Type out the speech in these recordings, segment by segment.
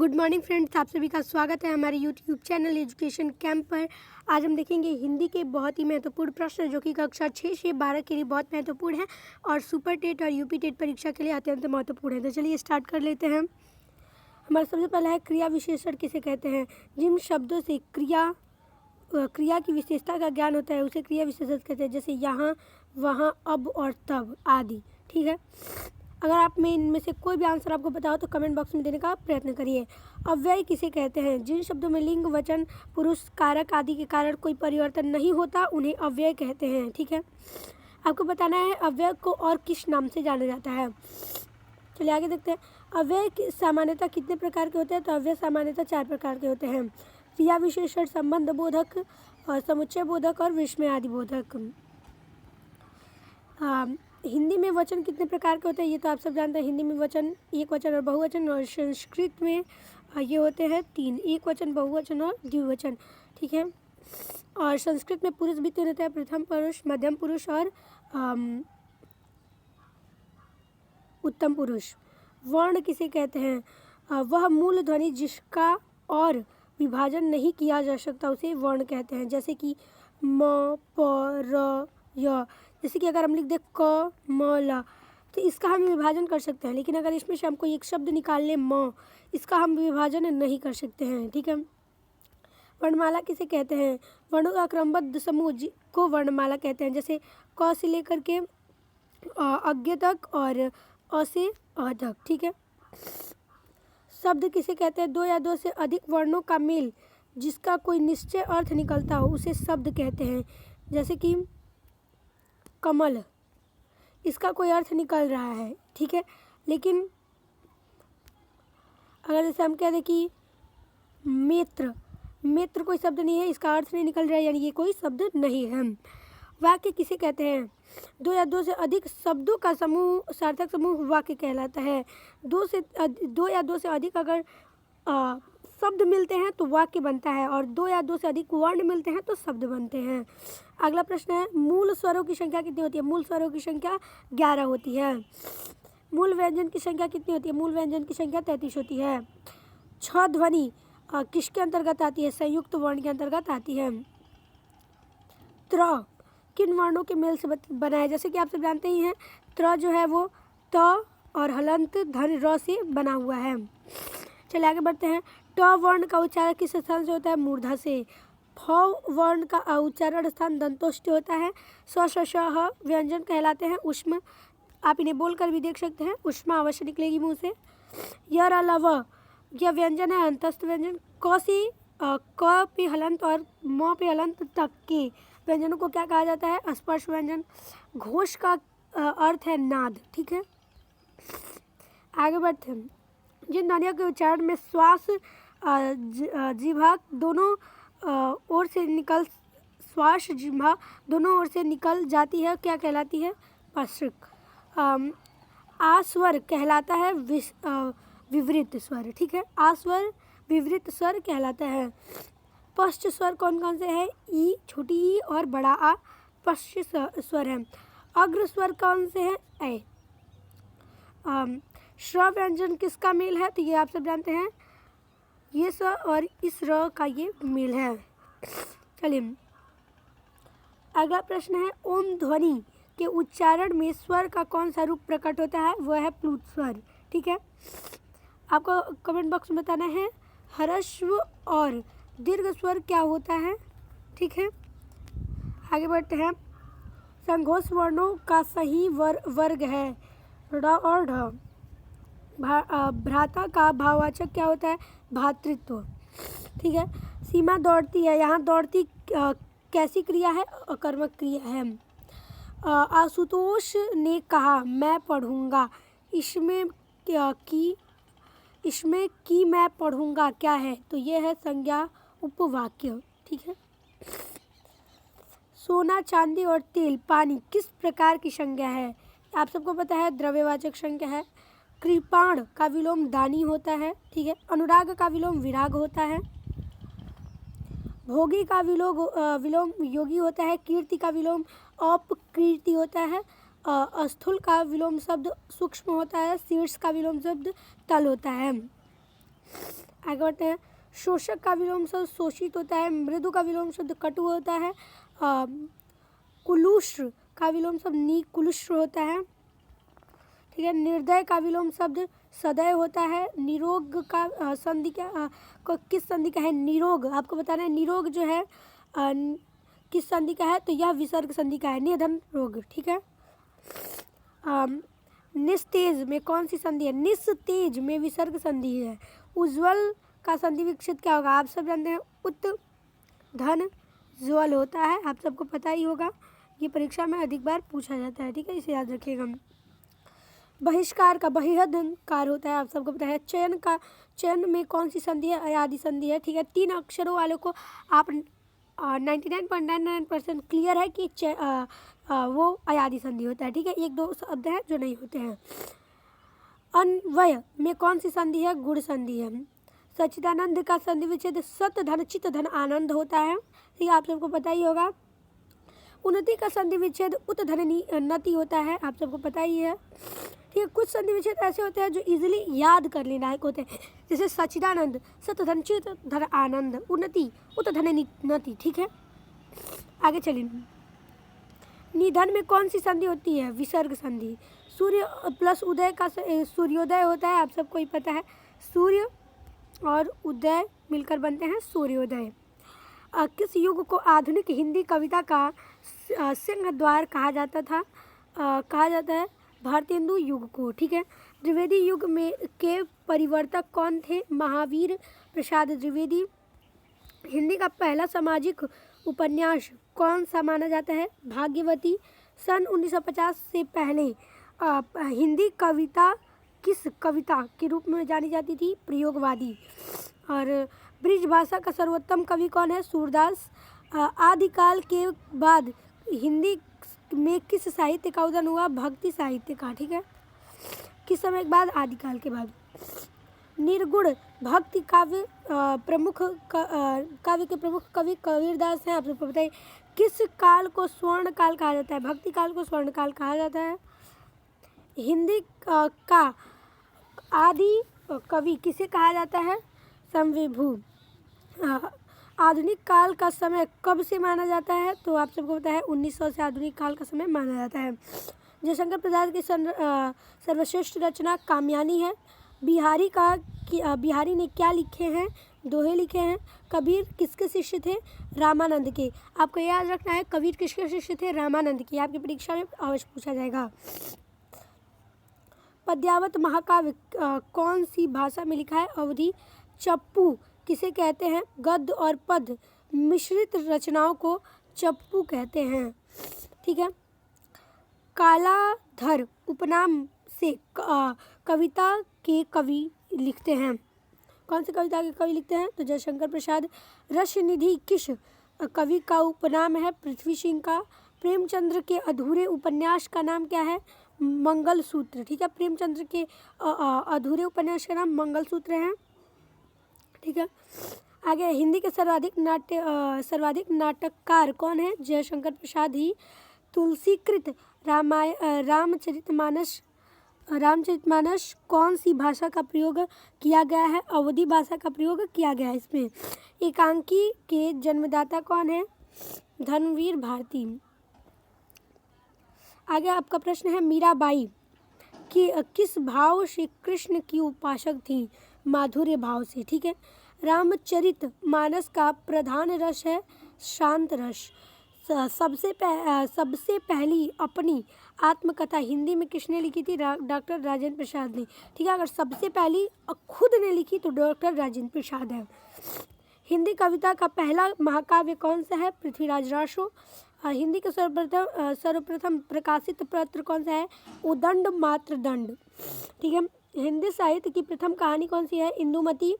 Good morning friends, आप सभी का स्वागत है हमारे यूट्यूब चैनल एजुकेशन कैंप पर। आज हम देखेंगे हिंदी के बहुत ही महत्वपूर्ण प्रश्न जो कि कक्षा 6 से 12 के लिए बहुत महत्वपूर्ण है और सुपर टेट और यूपी टेट परीक्षा के लिए अत्यंत महत्वपूर्ण है। तो चलिए स्टार्ट कर लेते हैं। हमारा सबसे पहला है क्रिया विशेषण किसे कहते हैं। जिन शब्दों से क्रिया की विशेषता का ज्ञान होता है उसे क्रिया विशेषण कहते हैं, जैसे यहाँ, वहाँ, अब और तब आदि। ठीक है, अगर आप में इनमें से कोई भी आंसर आपको पता हो तो कमेंट बॉक्स में देने का प्रयत्न करिए। अव्यय किसे कहते हैं। जिन शब्दों में लिंग, वचन, पुरुष, कारक आदि के कारण कोई परिवर्तन नहीं होता उन्हें अव्यय कहते हैं। ठीक है, आपको बताना है अव्यय को और किस नाम से जाना जाता है। चलिए आगे देखते हैं। अव्यय सामान्यतः कितने प्रकार के होते हैं। तो अव्यय सामान्यतः 4 प्रकार के होते हैं। क्रिया विशेषण, संबंध बोधक, और समुच्चय बोधक और विस्मय आदि बोधक। हिंदी में वचन कितने प्रकार के होते हैं ये तो आप सब जानते हैं। हिंदी में वचन एक वचन और बहुवचन, और संस्कृत में ये होते हैं 3, एक वचन, बहुवचन और द्विवचन। ठीक है, और संस्कृत में पुरुष भी 3 होते हैं, प्रथम पुरुष, मध्यम पुरुष और उत्तम पुरुष। वर्ण किसे कहते हैं। वह मूल ध्वनि जिसका और विभाजन नहीं किया जा सकता उसे वर्ण कहते हैं, जैसे कि म, प, र, य। जैसे कि अगर हम लिख दे क, म, ल, तो इसका हम विभाजन कर सकते हैं, लेकिन अगर इसमें से हमको एक शब्द निकाल ले म, इसका हम विभाजन नहीं कर सकते हैं। ठीक है, वर्णमाला किसे कहते हैं। वर्णों का क्रमबद्ध समूह को वर्णमाला कहते हैं, जैसे क से लेकर के अज्ञ तक और अ से अ तक। ठीक है, शब्द किसे कहते हैं। 2 या 2 से अधिक वर्णों का मेल जिसका कोई निश्चय अर्थ निकलता हो उसे शब्द कहते हैं, जैसे कि कमल, इसका कोई अर्थ निकल रहा है। ठीक है, लेकिन अगर जैसे हम कह दें कि मित्र कोई शब्द नहीं है, इसका अर्थ नहीं निकल रहा है, यानी ये कोई शब्द नहीं है। वाक्य किसे कहते हैं। 2 या 2 से अधिक शब्दों का समूह, सार्थक समूह वाक्य कहलाता है। 2 या 2 से अधिक अगर शब्द मिलते हैं तो वाक्य बनता है, और 2 या 2 से अधिक वर्ण मिलते हैं तो शब्द बनते हैं। अगला प्रश्न है, मूल स्वरों की संख्या कितनी होती है। मूल स्वरों की संख्या 11 होती है। मूल व्यंजन की संख्या कितनी होती है। मूल व्यंजन की संख्या 33 होती है। 6 ध्वनि किसके अंतर्गत आती है। संयुक्त वर्ण के अंतर्गत आती है। त्र किन वर्णों के मेल से बना है। जैसे कि आप सब जानते ही हैं, त्र जो है वो त और हलंत धन र से बना हुआ है। चलिए आगे बढ़ते हैं। ट वर्ण का उच्चारण किस स्थान से होता है। मूर्धा से। फ वर्ण का उच्चारण स्थान दंतोष्ठ होता है। स श श ह व्यंजन कहलाते हैं उष्म। आप इन्हें बोलकर भी देख सकते हैं, उष्मा अवश्य निकलेगी मुंह से। य र ल व यह व्यंजन है अंतस्थ व्यंजन। क से क पे हलंत और म पे हलंत तक के व्यंजनों को क्या कहा जाता है। स्पर्श व्यंजन। घोष का अर्थ है नाद। ठीक है, आगे बढ़ते हैं। जिन ध्वनियों के उच्चारण में श्वास जिह्वा दोनों ओर से निकल जाती है क्या कहलाती है। पश्रिक। आ स्वर कहलाता है विवृत स्वर। ठीक है, आ स्वर विवृत स्वर कहलाता है। पश्च स्वर कौन कौन से है। ई, छोटी ई और बड़ा आ पश्च स्वर है। अग्र स्वर कौन से है। ए। श्र व्यंजन किसका मेल है। तो ये आप सब जानते हैं, ये स और इस र का ये मेल है। चलिए अगला प्रश्न है, ओम ध्वनि के उच्चारण में स्वर का कौन सा रूप प्रकट होता है। वह है प्लुत स्वर। ठीक है, आपको कमेंट बॉक्स में बताना है ह्रस्व और दीर्घ स्वर क्या होता है। ठीक है, आगे बढ़ते हैं। संघोष वर्णों का सही वर्ग है ढ और ढ। भ्राता का भाववाचक क्या होता है। भातृत्व। ठीक है, सीमा दौड़ती है, यहाँ दौड़ती कैसी क्रिया है। अकर्मक क्रिया है। आशुतोष ने कहा मैं पढ़ूंगा, इसमें की मैं पढ़ूंगा क्या है। तो ये है संज्ञा उपवाक्य। ठीक है, सोना, चांदी और तेल, पानी किस प्रकार की संज्ञा है। आप सबको पता है द्रव्यवाचक संज्ञा है। कृपाण का विलोम दानी होता है। ठीक है, अनुराग का विलोम विराग होता है। भोगी का विलोम योगी होता है। कीर्ति का विलोम अपकीर्ति होता है। स्थूल का विलोम शब्द सूक्ष्म होता है। शीर्ष का विलोम शब्द तल होता है। आगे बढ़ते हैं। शोषक का विलोम शब्द शोषित होता है। मृदु का विलोम शब्द कटु होता है। कुलुष्र का विलोम शब्द निकुलुष्र होता है। ठीक है। निर्दय का विलोम शब्द सदय होता है। निरोग का संधि क्या किस संधि का है? निरोग। आपको बताना है निरोग जो है किस संधि का है, तो यह विसर्ग संधि का है, निधन रोग। ठीक है। निस्तेज में कौन सी संधि है? निस्तेज में विसर्ग संधि है। उज्ज्वल का संधि विकसित क्या होगा? आप सब जानते हैं, उत धन ज्वल होता है, आप सबको पता ही होगा, ये परीक्षा में अधिक बार पूछा जाता है। ठीक है, इसे याद रखिएगा। बहिष्कार का बहिष्कार होता है, आप सबको पता है। चयन में कौन सी संधि है? अयादि संधि है। ठीक है। 3 अक्षरों वालों को आप 99.99% क्लियर है कि वो अयादि संधि होता है। ठीक है। 1-2 शब्द है जो नहीं होते हैं। अन्वय में कौन सी संधि है? गुण संधि है। सच्चिदानंद का संधि विच्छेद सत धन चित धन आनंद होता है। ठीक है, आप सबको पता ही होगा। उन्नति का संधि विच्छेद उत धन नति होता है, आप सबको पता ही है। ठीक है। कुछ संधि विच्छेद ऐसे होते हैं जो इजीली याद करने लायक होते हैं, जैसे सच्चिदानंद सत धन चित धन आनंद, उन्नति उत धन नति। ठीक है, आगे चलिए। निधन में कौन सी संधि होती है? विसर्ग संधि। सूर्य प्लस उदय का सूर्योदय होता है, आप सबको ही पता है। सूर्य और उदय मिलकर बनते हैं सूर्योदय। किस युग को आधुनिक हिंदी कविता का सिंह द्वार कहा जाता था? कहा जाता है भारतेंदु युग को। ठीक है। द्विवेदी युग में के परिवर्तक कौन थे? महावीर प्रसाद द्विवेदी। हिंदी का पहला सामाजिक उपन्यास कौन सा माना जाता है? भाग्यवती। सन 1950 से पहले हिंदी कविता किस कविता के रूप में जानी जाती थी? प्रयोगवादी। और ब्रिज भाषा का सर्वोत्तम कवि कौन है? सूरदास। आदिकाल के बाद हिंदी में किस साहित्य का उदय हुआ? भक्ति साहित्य का। ठीक है। किस समय के बाद? आदिकाल के बाद। निर्गुण भक्ति काव्य काव्य के प्रमुख कवि कबीरदास हैं, आप सबको बताइए। किस काल को स्वर्ण काल कहा जाता है? भक्ति काल को स्वर्ण काल कहा जाता है। हिंदी का आदि कवि किसे कहा जाता है? संविभू। आधुनिक काल का समय कब से माना जाता है? तो आप सबको पता है 1900 से आधुनिक काल का समय माना जाता है। जयशंकर प्रसाद की सर्वश्रेष्ठ रचना कामयानी है। बिहारी ने क्या लिखे हैं? दोहे लिखे हैं। कबीर किसके शिष्य थे? रामानंद के। आपको याद रखना है, कबीर किसके शिष्य थे? रामानंद के। आपकी परीक्षा में अवश्य पूछा जाएगा। पद्यावत महाकाव्य कौन सी भाषा में लिखा है? अवधी। चप्पू किसे कहते हैं? गद्य और पद मिश्रित रचनाओं को चप्पू कहते हैं। ठीक है। कालाधर उपनाम से कविता के कवि लिखते हैं। कौन सी कविता के कवि लिखते हैं? तो जयशंकर प्रसाद। रसनिधि किस कवि का उपनाम है? पृथ्वी सिंह का। प्रेमचंद्र के अधूरे उपन्यास का नाम क्या है? मंगलसूत्र। ठीक है। प्रेमचंद्र के अधूरे उपन्यास का नाम मंगलसूत्र है। ठीक है। आगे, हिंदी के सर्वाधिक नाटककार कौन है? जयशंकर प्रसाद ही। तुलसीकृत रामचरितमानस कौन सी भाषा का प्रयोग किया गया है? अवधी भाषा का प्रयोग किया गया है इसमें। एकांकी के जन्मदाता कौन है? धर्मवीर भारती। आगे आपका प्रश्न है, मीराबाई कि किस भाव से कृष्ण की उपासक थी? माधुर्य भाव से। ठीक है। रामचरित मानस का प्रधान रस है शांत रस। सबसे पहली अपनी आत्मकथा हिंदी में किसने लिखी थी? डॉक्टर राजेंद्र प्रसाद ने। ठीक है। अगर सबसे पहली खुद ने लिखी तो डॉक्टर राजेंद्र प्रसाद है। हिंदी कविता का पहला महाकाव्य कौन सा है? पृथ्वीराज रासो। हिंदी का सर्वप्रथम प्रकाशित पत्र कौन सा है? उदंड मात्र दंड। ठीक है। हिंदी साहित्य की प्रथम कहानी कौन सी है? इंदुमती।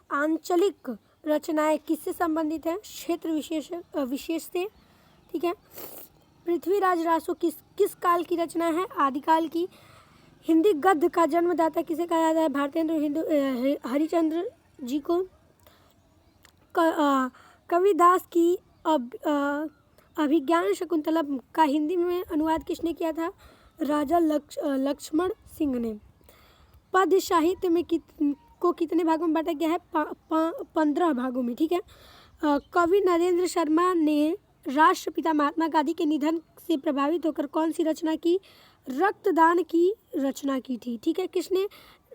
आंचलिक रचनाएं किससे संबंधित हैं? क्षेत्र विशेष से। ठीक है। पृथ्वीराज रासो किस काल की रचना है? आदिकाल की। हिंदी गद्य का जन्मदाता किसे कहा जाता है? भारतेंद्र हरिश्चंद्र जी को। कविदास की अभिज्ञान शकुंतला का हिंदी में अनुवाद किसने किया था? राजा लक्ष्मण सिंह ने। पद साहित्य में को कितने भागों में बांटा गया है? 15 भागों में, ठीक है। कवि नरेंद्र शर्मा ने राष्ट्रपिता महात्मा गांधी के निधन से प्रभावित होकर कौन सी रचना की? रक्तदान की रचना की थी, ठीक है। किसने?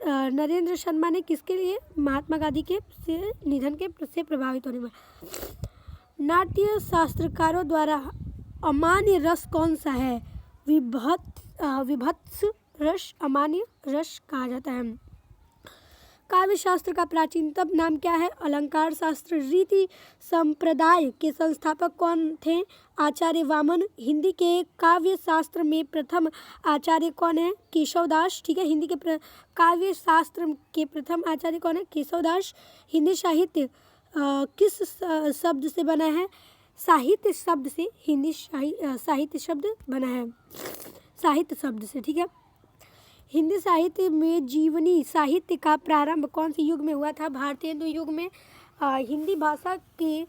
नरेंद्र शर्मा ने किसके लिए? महात्मा गांधी के निधन के से प्रभावित होने में। नाट्य शास्त्रकारों द्वारा अमान्य रस कौन सा है? विभत्स रस अमान्य रस कहा जाता है। काव्य शास्त्र का प्राचीनतम नाम क्या है? अलंकार शास्त्र। रीति संप्रदाय के संस्थापक कौन थे? आचार्य वामन। हिंदी के काव्य शास्त्र में प्रथम आचार्य कौन है? केशवदास, ठीक है। हिंदी के काव्य शास्त्र के प्रथम आचार्य कौन है? केशवदास। हिंदी साहित्य किस शब्द से बना है? साहित्य शब्द से हिंदी साहित्य शब्द बना है, साहित्य शब्द से, ठीक है। हिंदी साहित्य में जीवनी साहित्य का प्रारंभ कौन से युग में हुआ था? भारतीय युग में। हिंदी भाषा के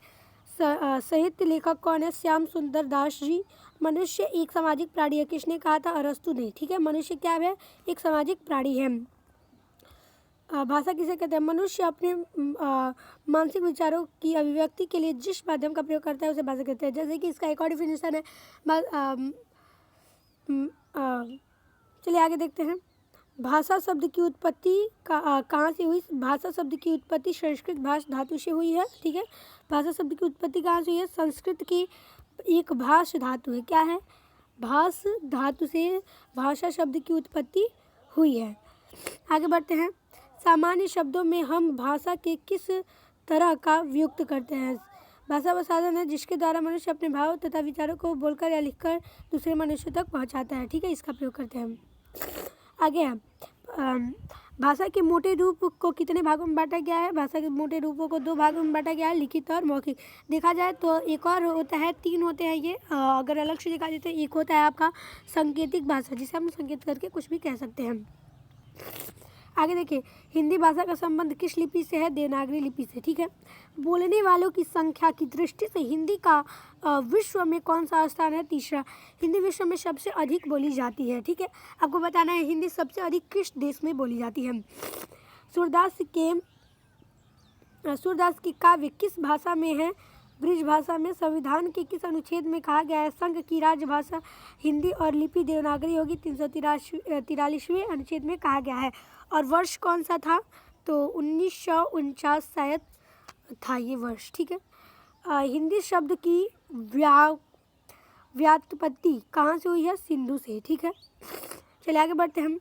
साहित्य लेखक कौन है? श्याम सुंदर दास जी। मनुष्य एक सामाजिक प्राणी है, किसने कहा था? अरस्तु ने, ठीक है। मनुष्य क्या है? एक सामाजिक प्राणी है। भाषा किसे कहते हैं? मनुष्य अपने मानसिक विचारों की अभिव्यक्ति के लिए जिस माध्यम का प्रयोग करता है उसे भाषा कहते हैं। जैसे कि इसका एक और डिफिनेशन है। चलिए आगे देखते हैं। भाषा शब्द की उत्पत्ति कहाँ से हुई? भाषा शब्द की उत्पत्ति संस्कृत भाष धातु से हुई है, ठीक है। भाषा शब्द की उत्पत्ति कहाँ से हुई है? संस्कृत की एक भाष धातु है। क्या है? भाष धातु से भाषा शब्द की उत्पत्ति हुई है। आगे बढ़ते हैं। सामान्य शब्दों में हम भाषा के किस तरह का प्रयोग करते हैं? भाषा वह साधन है जिसके द्वारा मनुष्य अपने भाव तथा विचारों को बोलकर या लिखकर दूसरे मनुष्यों तक पहुंचाता है, ठीक है। इसका प्रयोग करते हैं हम। आगे है भाषा के मोटे रूप को कितने भागों में बांटा गया है? भाषा के मोटे रूपों को 2 भागों में बांटा गया है, लिखित और मौखिक। देखा जाए तो एक और होता है, 3 होते हैं ये। अगर अलग से देखा जाए तो एक होता है आपका सांकेतिक भाषा, जिसे हम संकेत करके कुछ भी कह सकते हैं। आगे देखिए, हिंदी भाषा का संबंध किस लिपि से है? देवनागरी लिपि से, ठीक है। बोलने वालों की संख्या की दृष्टि से हिंदी का विश्व में कौन सा स्थान है? तीसरा। हिंदी विश्व में सबसे अधिक बोली जाती है, ठीक है। आपको बताना है हिंदी सबसे अधिक किस देश में बोली जाती है। सूरदास की काव्य किस भाषा में है? ब्रिज भाषा में। संविधान के किस अनुच्छेद में कहा गया है संघ की राजभाषा हिंदी और लिपि देवनागरी होगी? 343वें अनुच्छेद में कहा गया है। और वर्ष कौन सा था? तो 1949 शायद था ये वर्ष, ठीक है। हिंदी शब्द की व्युत्पत्ति कहाँ से हुई है? सिंधु से, ठीक है। चलिए आगे बढ़ते हैं हम।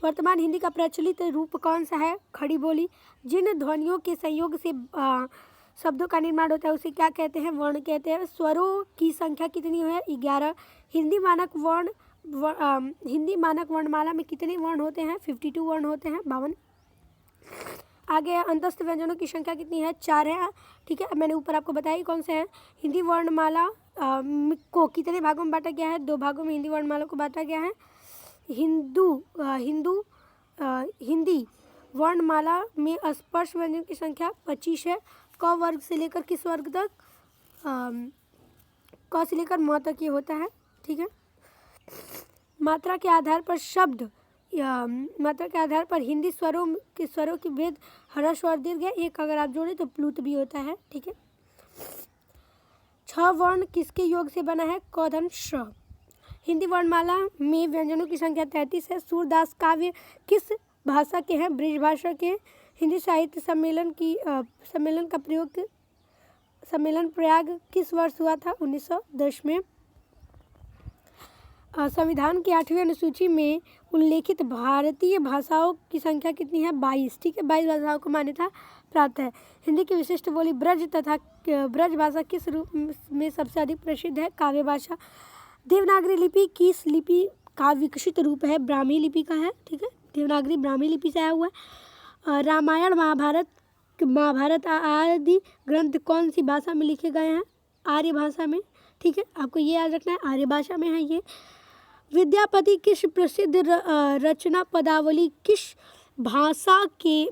वर्तमान हिंदी का प्रचलित रूप कौन सा है? खड़ी बोली। जिन ध्वनियों के संयोग से शब्दों का निर्माण होता है उसे क्या कहते हैं? वर्ण कहते हैं। स्वरों की संख्या कितनी है? 11। हिंदी मानक वर्णमाला में कितने वर्ण होते हैं? 52 वर्ण होते हैं, 52। आगे अंतस्थ व्यंजनों की संख्या कितनी है? 4 है, ठीक है। मैंने ऊपर आपको बताया कौन से हैं। हिंदी वर्णमाला को कितने भागों में बांटा गया है? 2 भागों में हिंदी वर्णमाला को बांटा गया है। हिंदी वर्णमाला में स्पर्श व्यंजन की संख्या 25 है। क वर्ग से लेकर किस वर्ग तक? क से लेकर म तक ये होता है, ठीक है। मात्रा के आधार पर हिंदी स्वरों की भेद ह्रस्व और दीर्घ है। एक अगर आप जोड़े तो प्लुत भी होता है, ठीक है। 6 वर्ण किसके योग से बना है? क धन श। हिंदी वर्णमाला में व्यंजनों की संख्या 33 है। सूरदास काव्य किस भाषा के हैं? ब्रिज भाषा के। हिंदी साहित्य सम्मेलन प्रयाग किस वर्ष हुआ था? 1910 में। संविधान की 8वीं अनुसूची में उल्लेखित भारतीय भाषाओं की संख्या कितनी है? 22, ठीक है। 22 भाषाओं को मान्यता प्राप्त है। हिंदी की विशिष्ट बोली ब्रज तथा ब्रज भाषा किस रूप में सबसे अधिक प्रसिद्ध है? काव्य भाषा। देवनागरी लिपि किस लिपि का विकसित रूप है? ब्राह्मी लिपि का है, ठीक है। देवनागरी ब्राह्मी लिपि से आया हुआ है। रामायण महाभारत आदि ग्रंथ कौन सी भाषा में लिखे गए हैं? आर्य भाषा में, ठीक है। आपको ये याद रखना है, आर्य भाषा में है ये। विद्यापति किस प्रसिद्ध रचना पदावली किस भाषा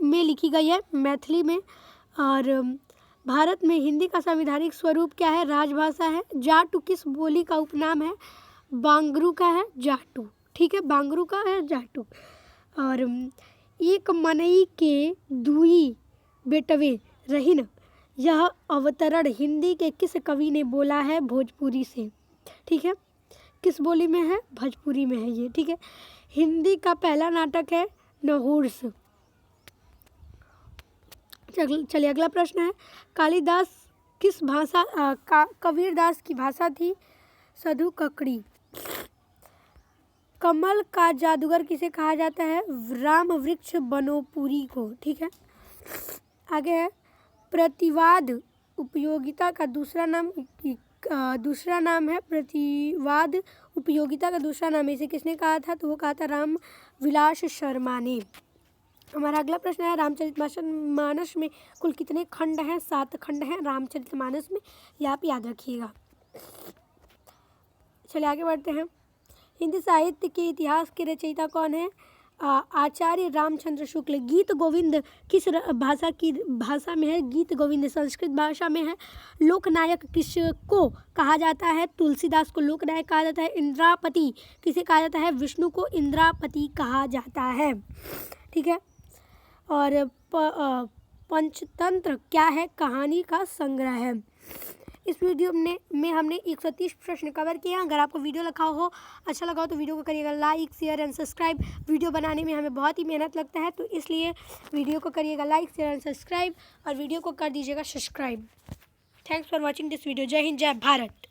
में लिखी गई है? मैथिली में। और भारत में हिंदी का संवैधानिक स्वरूप क्या है? राजभाषा है। जाटू किस बोली का उपनाम है? बांगरू का है जाटू, ठीक है। बांगरू का है जाटू। और एक मनई के दुई बेटवे रहिन, यह अवतरण हिंदी के किस कवि ने बोला है भोजपुरी से? ठीक है, किस बोली में है? भोजपुरी में है ये। ठीक है, हिंदी का पहला नाटक है नहुर्स। चलिए अगला प्रश्न है, कालिदास किस भाषा कबीरदास की भाषा थी? सधु ककड़ी। कमल का जादूगर किसे कहा जाता है? राम वृक्ष बनोपुरी को। ठीक है, आगे है, प्रतिवाद उपयोगिता का दूसरा नाम है प्रतिवाद उपयोगिता का दूसरा नाम इसे किसने कहा था? तो वो कहा था राम विलास शर्मा ने। हमारा अगला प्रश्न है, रामचरितमानस में कुल कितने खंड हैं? 7 खंड हैं रामचरितमानस में, ये आप याद रखिएगा। चलिए आगे बढ़ते हैं, हिंदी साहित्य के इतिहास के रचयिता कौन है? आचार्य रामचंद्र शुक्ल। गीत गोविंद किस भाषा में है? गीत गोविंद संस्कृत भाषा में है। लोकनायक किसको कहा जाता है? तुलसीदास को लोकनायक कहा जाता है। इंद्रापति किसे कहा जाता है? विष्णु को इंद्रापति कहा जाता है। ठीक है, और पंचतंत्र क्या है? कहानी का संग्रह है। इस वीडियो में हमने 130 प्रश्न कवर किए हैं। अगर आपको वीडियो अच्छा लगा हो तो वीडियो को करिएगा like, share and subscribe. Video बनाने में हमें बहुत ही मेहनत लगता है, तो इसलिए वीडियो को करिएगा लाइक, शेयर एंड सब्सक्राइब और वीडियो को कर दीजिएगा subscribe. Thanks for watching this video. जय हिंद, जय भारत।